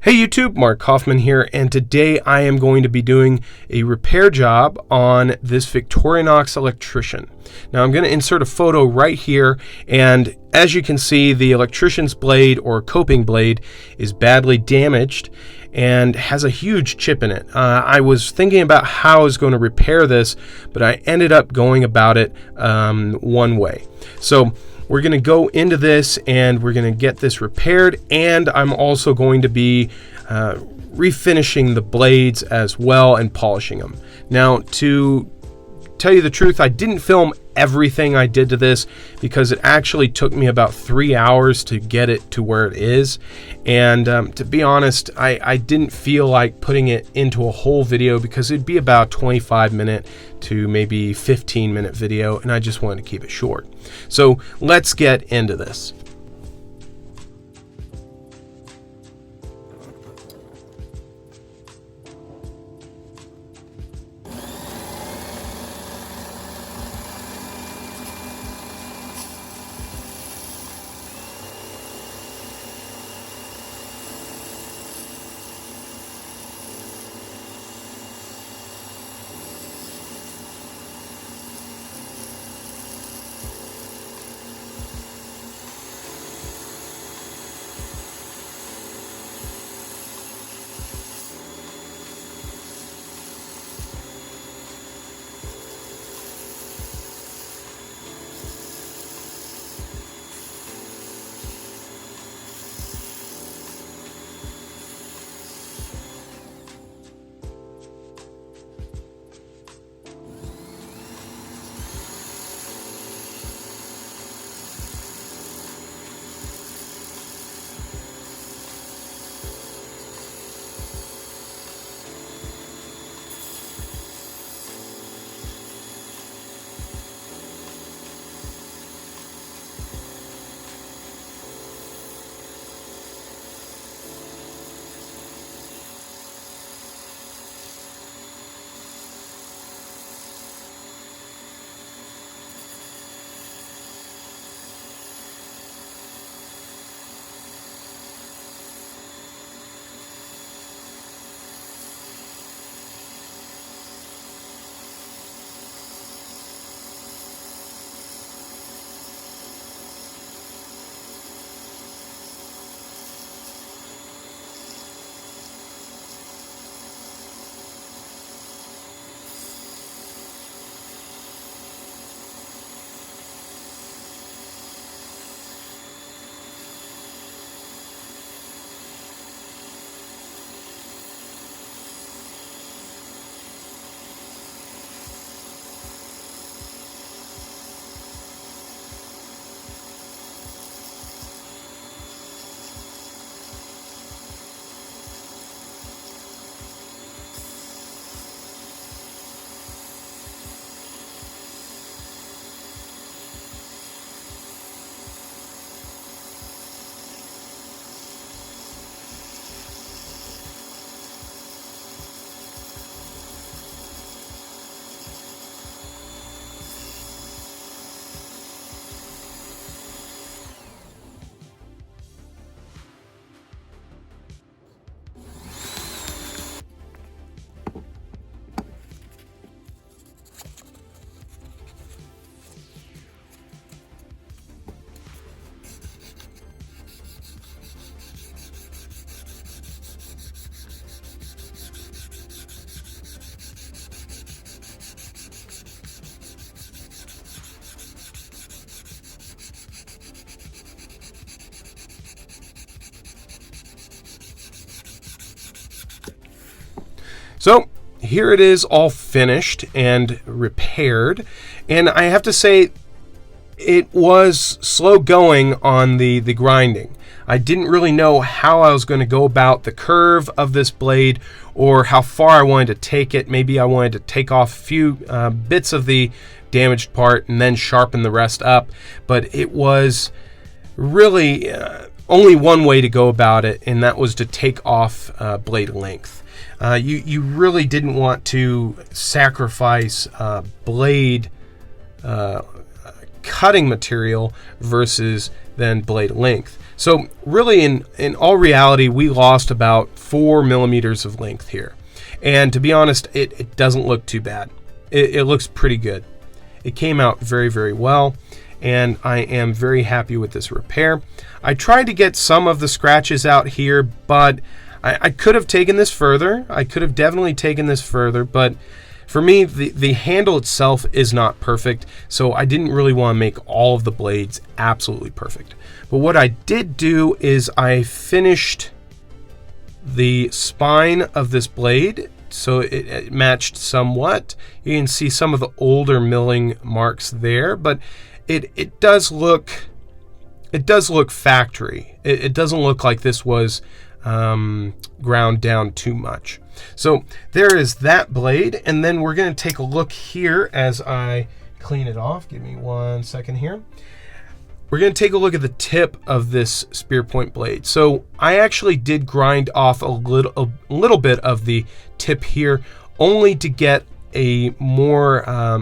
Hey YouTube, Mark Kaufman here, and today I am going to be doing a repair job on this Victorinox Electrician. Now I'm going to insert a photo right here, and as you can see, the Electrician's blade or coping blade is badly damaged and has a huge chip in it. I was thinking about how I was going to repair this, but I ended up going about it one way. So we're going to go into this and we're going to get this repaired, and I'm also going to be refinishing the blades as well and polishing them. Now, to tell you the truth, I didn't film everything I did to this because it actually took me about 3 hours to get it to where it is, and to be honest, I didn't feel like putting it into a whole video because it'd be about 25-minute to maybe 15-minute video, and I just wanted to keep it short. So let's get into this. So here it is, all finished and repaired, and I have to say it was slow going on the grinding. I didn't really know how I was going to go about the curve of this blade or how far I wanted to take it. Maybe I wanted to take off a few bits of the damaged part and then sharpen the rest up, but it was really only one way to go about it, and that was to take off blade length. You really didn't want to sacrifice blade cutting material versus then blade length. So really, in all reality, we lost about 4 millimeters of length here. And to be honest, it doesn't look too bad. It looks pretty good. It came out very, very well, and I am very happy with this repair. I tried to get some of the scratches out here, but I could have taken this further. I could have definitely taken this further, but for me, the handle itself is not perfect, so I didn't really want to make all of the blades absolutely perfect. But what I did do is I finished the spine of this blade, so it matched somewhat. You can see some of the older milling marks there, but it does look factory. It doesn't look like this was ground down too much. So there is that blade, and then we're going to take a look here as I clean it off. Give me 1 second here. We're going to take a look at the tip of this spear point blade. So I actually did grind off a little bit of the tip here, only to get a more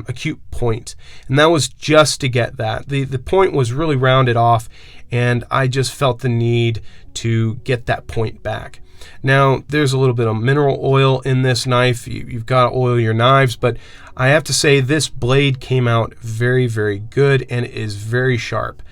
acute point, and that was just to get that. The point was really rounded off, and I just felt the need to get that point back. Now, there's a little bit of mineral oil in this knife. You've got to oil your knives, but I have to say this blade came out very, very good and is very sharp.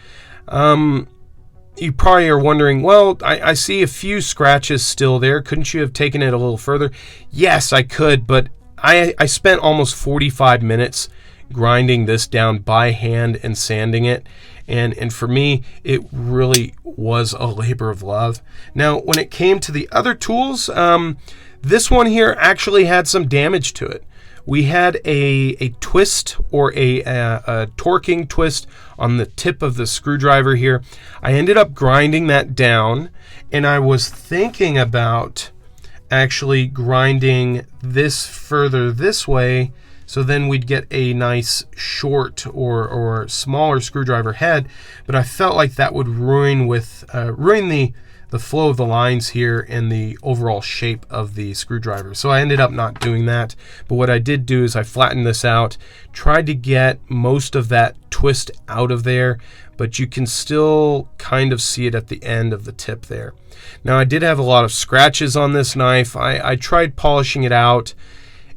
You probably are wondering, well, I see a few scratches still there. Couldn't you have taken it a little further? Yes, I could, but I spent almost 45 minutes grinding this down by hand and sanding it. And for me, it really was a labor of love. Now, when it came to the other tools, this one here actually had some damage to it. We had a twist, or a torquing twist on the tip of the screwdriver here. I ended up grinding that down, and I was thinking about actually grinding this further this way, so then we'd get a nice short or smaller screwdriver head, but I felt like that would ruin the flow of the lines here and the overall shape of the screwdriver. So I ended up not doing that. But what I did do is I flattened this out, tried to get most of that twist out of there, but you can still kind of see it at the end of the tip there. Now, I did have a lot of scratches on this knife. I tried polishing it out,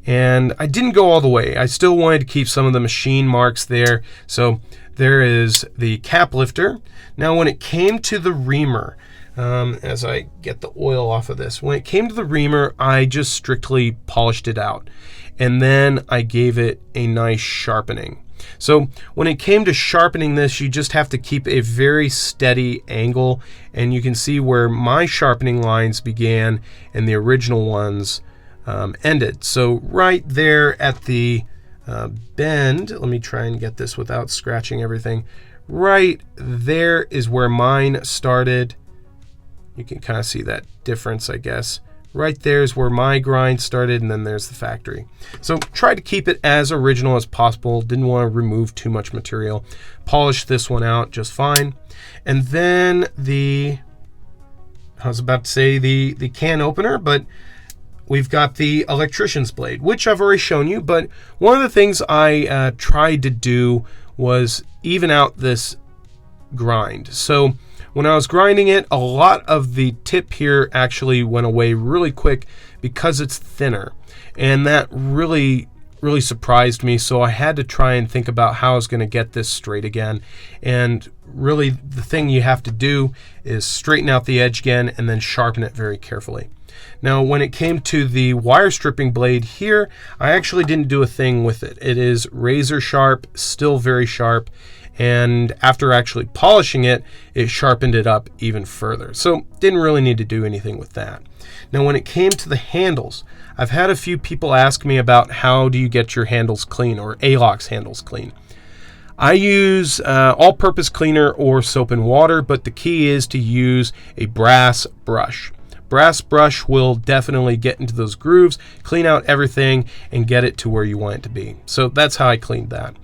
and I didn't go all the way. I still wanted to keep some of the machine marks there. So there is the cap lifter. Now, when it came to the reamer, as I get the oil off of this, when it came to the reamer, I just strictly polished it out, and then I gave it a nice sharpening. So when it came to sharpening this, you just have to keep a very steady angle, and you can see where my sharpening lines began and the original ones ended. So right there at the bend, let me try and get this without scratching everything. Right there is where mine started. You can kind of see that difference, I guess. Right there is where my grind started, and then there's the factory. So try to keep it as original as possible. Didn't want to remove too much material. Polished this one out just fine. And then I was about to say the can opener, but we've got the Electrician's blade, which I've already shown you. But one of the things I tried to do was even out this grind. So when I was grinding it, a lot of the tip here actually went away really quick because it's thinner, and that really surprised me. So I had to try and think about how I was going to get this straight again. And really, the thing you have to do is straighten out the edge again and then sharpen it very carefully. Now, when it came to the wire stripping blade here, I actually didn't do a thing with it. It is razor sharp, still very sharp. And after actually polishing it, it sharpened it up even further. So didn't really need to do anything with that. Now, when it came to the handles, I've had a few people ask me about how do you get your handles clean, or ALOX handles clean. I use all-purpose cleaner or soap and water, but the key is to use a brass brush. Brass brush will definitely get into those grooves, clean out everything, and get it to where you want it to be. So that's how I cleaned that.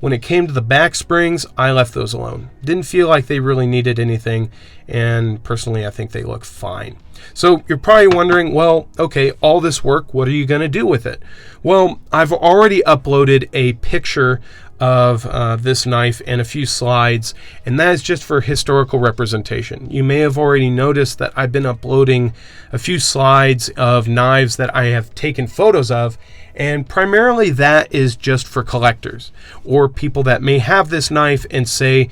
When it came to the back springs, I left those alone. Didn't feel like they really needed anything, and personally, I think they look fine. So you're probably wondering, well, okay, all this work, what are you going to do with it? Well, I've already uploaded a picture of this knife and a few slides, and that is just for historical representation. You may have already noticed that I've been uploading a few slides of knives that I have taken photos of, and primarily that is just for collectors or people that may have this knife and say,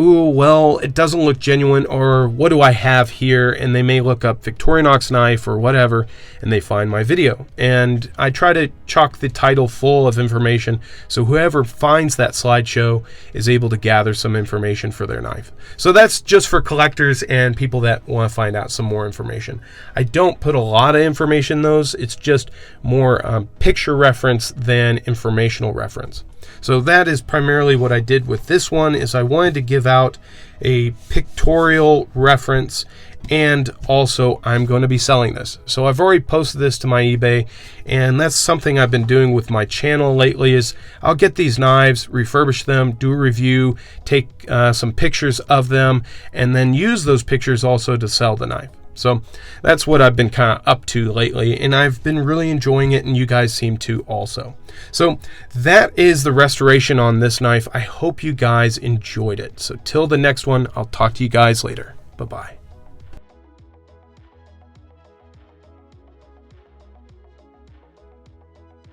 oh, well, it doesn't look genuine, or what do I have here? And they may look up Victorinox knife or whatever, and they find my video. And I try to chock the title full of information, so whoever finds that slideshow is able to gather some information for their knife. So that's just for collectors and people that want to find out some more information. I don't put a lot of information in those. It's just more picture reference than informational reference. So that is primarily what I did with this one, is I wanted to give out a pictorial reference, and also I'm going to be selling this. So I've already posted this to my eBay, and that's something I've been doing with my channel lately, is I'll get these knives, refurbish them, do a review, take some pictures of them, and then use those pictures also to sell the knife. So that's what I've been kind of up to lately, and I've been really enjoying it, and you guys seem to also. So that is the restoration on this knife. I hope you guys enjoyed it. So till the next one, I'll talk to you guys later. Bye-bye.